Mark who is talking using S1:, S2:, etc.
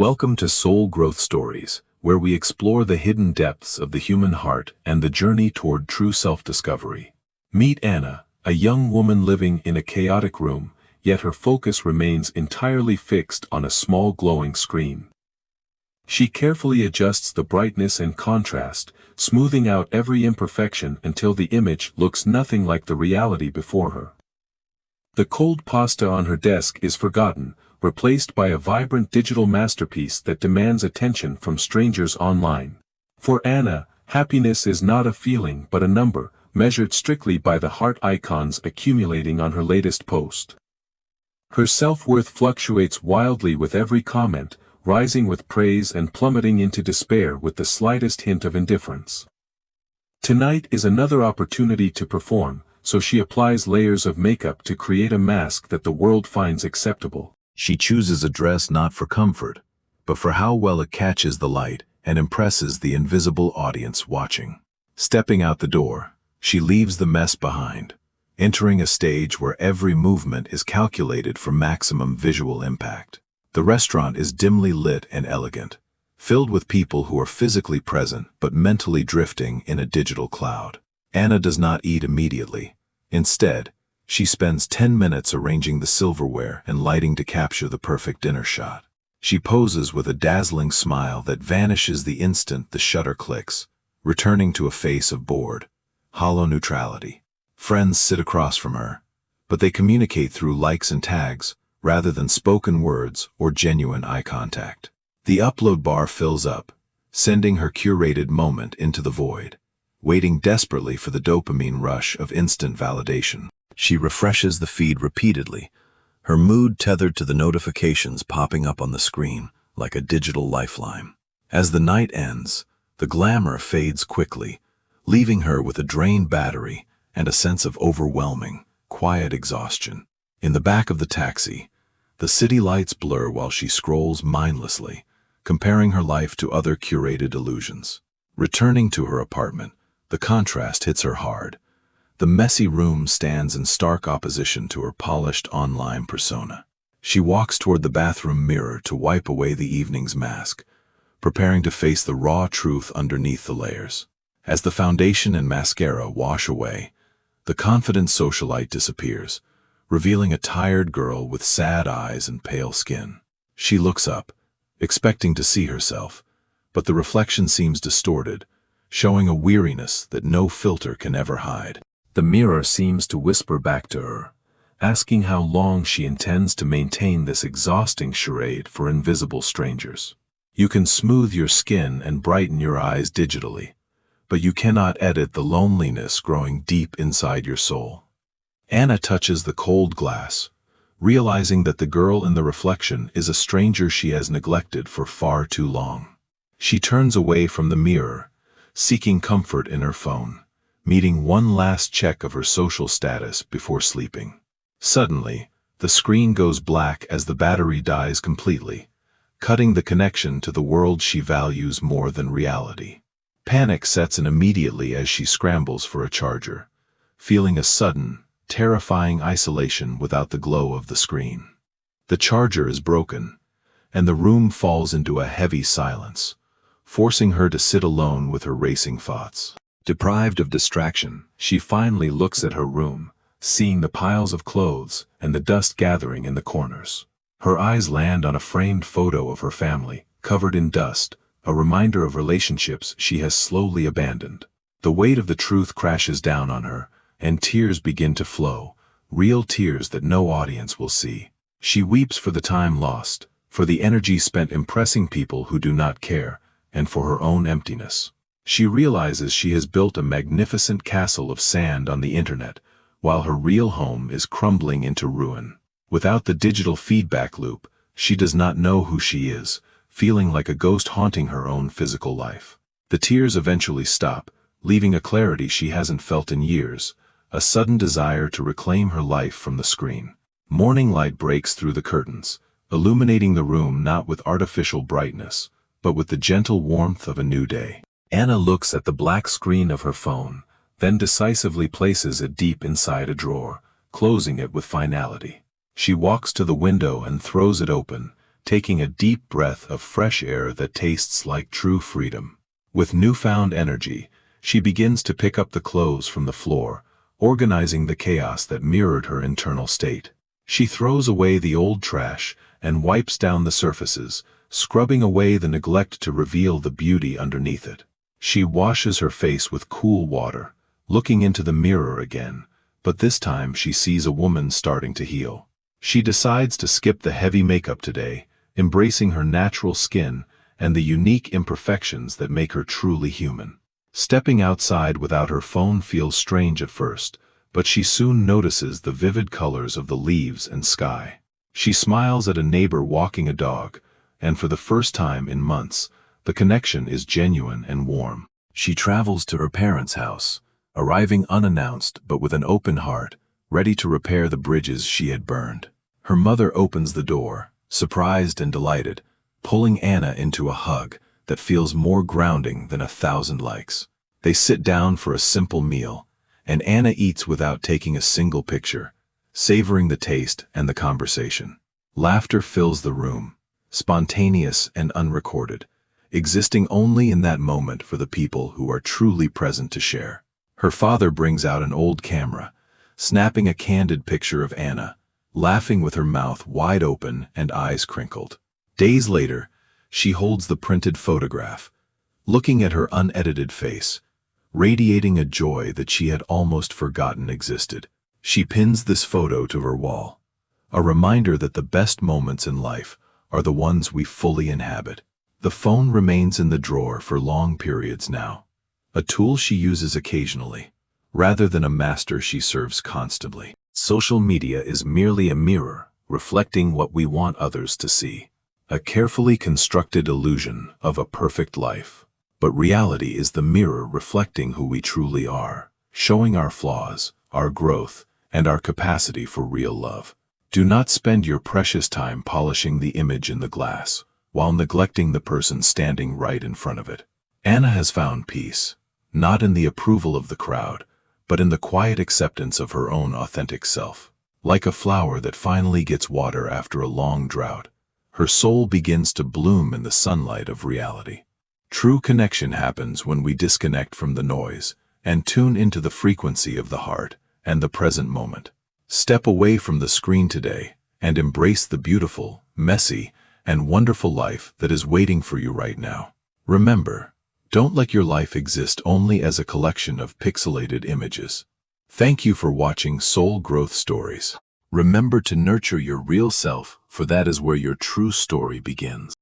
S1: Welcome to Soul Growth Stories, where we explore the hidden depths of the human heart and the journey toward true self-discovery. Meet Anna, a young woman living in a chaotic room, yet her focus remains entirely fixed on a small glowing screen. She carefully adjusts the brightness and contrast, smoothing out every imperfection until the image looks nothing like the reality before her. The cold pasta on her desk is forgotten, replaced by a vibrant digital masterpiece that demands attention from strangers online. For Anna, happiness is not a feeling but a number, measured strictly by the heart icons accumulating on her latest post. Her self-worth fluctuates wildly with every comment, rising with praise and plummeting into despair with the slightest hint of indifference. Tonight is another opportunity to perform, so she applies layers of makeup to create a mask that the world finds acceptable.
S2: She chooses a dress not for comfort, but for how well it catches the light and impresses the invisible audience watching. Stepping out the door, she leaves the mess behind, entering a stage where every movement is calculated for maximum visual impact. The restaurant is dimly lit and elegant, filled with people who are physically present but mentally drifting in a digital cloud. Anna does not eat immediately. Instead, she spends 10 minutes arranging the silverware and lighting to capture the perfect dinner shot. She poses with a dazzling smile that vanishes the instant the shutter clicks, returning to a face of bored, hollow neutrality. Friends sit across from her, but they communicate through likes and tags, rather than spoken words or genuine eye contact. The upload bar fills up, sending her curated moment into the void, waiting desperately for the dopamine rush of instant validation. She refreshes the feed repeatedly, her mood tethered to the notifications popping up on the screen like a digital lifeline. As the night ends, the glamour fades quickly, leaving her with a drained battery and a sense of overwhelming, quiet exhaustion. In the back of the taxi, the city lights blur while she scrolls mindlessly, comparing her life to other curated illusions. Returning to her apartment, the contrast hits her hard. The messy room stands in stark opposition to her polished online persona. She walks toward the bathroom mirror to wipe away the evening's mask, preparing to face the raw truth underneath the layers. As the foundation and mascara wash away, the confident socialite disappears, revealing a tired girl with sad eyes and pale skin. She looks up, expecting to see herself, but the reflection seems distorted, showing a weariness that no filter can ever hide.
S1: The mirror seems to whisper back to her, asking how long she intends to maintain this exhausting charade for invisible strangers. You can smooth your skin and brighten your eyes digitally, but you cannot edit the loneliness growing deep inside your soul. Anna touches the cold glass, realizing that the girl in the reflection is a stranger she has neglected for far too long. She turns away from the mirror, seeking comfort in her phone, meeting one last check of her social status before sleeping. Suddenly, the screen goes black as the battery dies completely, cutting the connection to the world she values more than reality. Panic sets in immediately as she scrambles for a charger, feeling a sudden, terrifying isolation without the glow of the screen. The charger is broken, and the room falls into a heavy silence, forcing her to sit alone with her racing thoughts. Deprived of distraction, she finally looks at her room, seeing the piles of clothes and the dust gathering in the corners. Her eyes land on a framed photo of her family, covered in dust, a reminder of relationships she has slowly abandoned. The weight of the truth crashes down on her, and tears begin to flow, real tears that no audience will see. She weeps for the time lost, for the energy spent impressing people who do not care, and for her own emptiness. She realizes she has built a magnificent castle of sand on the internet, while her real home is crumbling into ruin. Without the digital feedback loop, she does not know who she is, feeling like a ghost haunting her own physical life. The tears eventually stop, leaving a clarity she hasn't felt in years, a sudden desire to reclaim her life from the screen. Morning light breaks through the curtains, illuminating the room not with artificial brightness, but with the gentle warmth of a new day. Anna looks at the black screen of her phone, then decisively places it deep inside a drawer, closing it with finality. She walks to the window and throws it open, taking a deep breath of fresh air that tastes like true freedom. With newfound energy, she begins to pick up the clothes from the floor, organizing the chaos that mirrored her internal state. She throws away the old trash and wipes down the surfaces, scrubbing away the neglect to reveal the beauty underneath it. She washes her face with cool water, looking into the mirror again, but this time she sees a woman starting to heal. She decides to skip the heavy makeup today, embracing her natural skin and the unique imperfections that make her truly human. Stepping outside without her phone feels strange at first, but she soon notices the vivid colors of the leaves and sky. She smiles at a neighbor walking a dog, and for the first time in months, the connection is genuine and warm. She travels to her parents' house, arriving unannounced but with an open heart, ready to repair the bridges she had burned. Her mother opens the door, surprised and delighted, pulling Anna into a hug that feels more grounding than 1,000 likes. They sit down for a simple meal, and Anna eats without taking a single picture, savoring the taste and the conversation. Laughter fills the room, spontaneous and unrecorded, existing only in that moment for the people who are truly present to share. Her father brings out an old camera, snapping a candid picture of Anna, laughing with her mouth wide open and eyes crinkled. Days later, she holds the printed photograph, looking at her unedited face, radiating a joy that she had almost forgotten existed. She pins this photo to her wall, a reminder that the best moments in life are the ones we fully inhabit. The phone remains in the drawer for long periods now, a tool she uses occasionally, rather than a master she serves constantly. Social media is merely a mirror, reflecting what we want others to see. A carefully constructed illusion of a perfect life. But reality is the mirror reflecting who we truly are, showing our flaws, our growth, and our capacity for real love. Do not spend your precious time polishing the image in the glass, while neglecting the person standing right in front of it. Anna has found peace, not in the approval of the crowd, but in the quiet acceptance of her own authentic self. Like a flower that finally gets water after a long drought, her soul begins to bloom in the sunlight of reality. True connection happens when we disconnect from the noise and tune into the frequency of the heart and the present moment. Step away from the screen today and embrace the beautiful, messy, and wonderful life that is waiting for you right now. Remember, don't let your life exist only as a collection of pixelated images. Thank you for watching Soul Growth Stories. Remember to nurture your real self, for that is where your true story begins.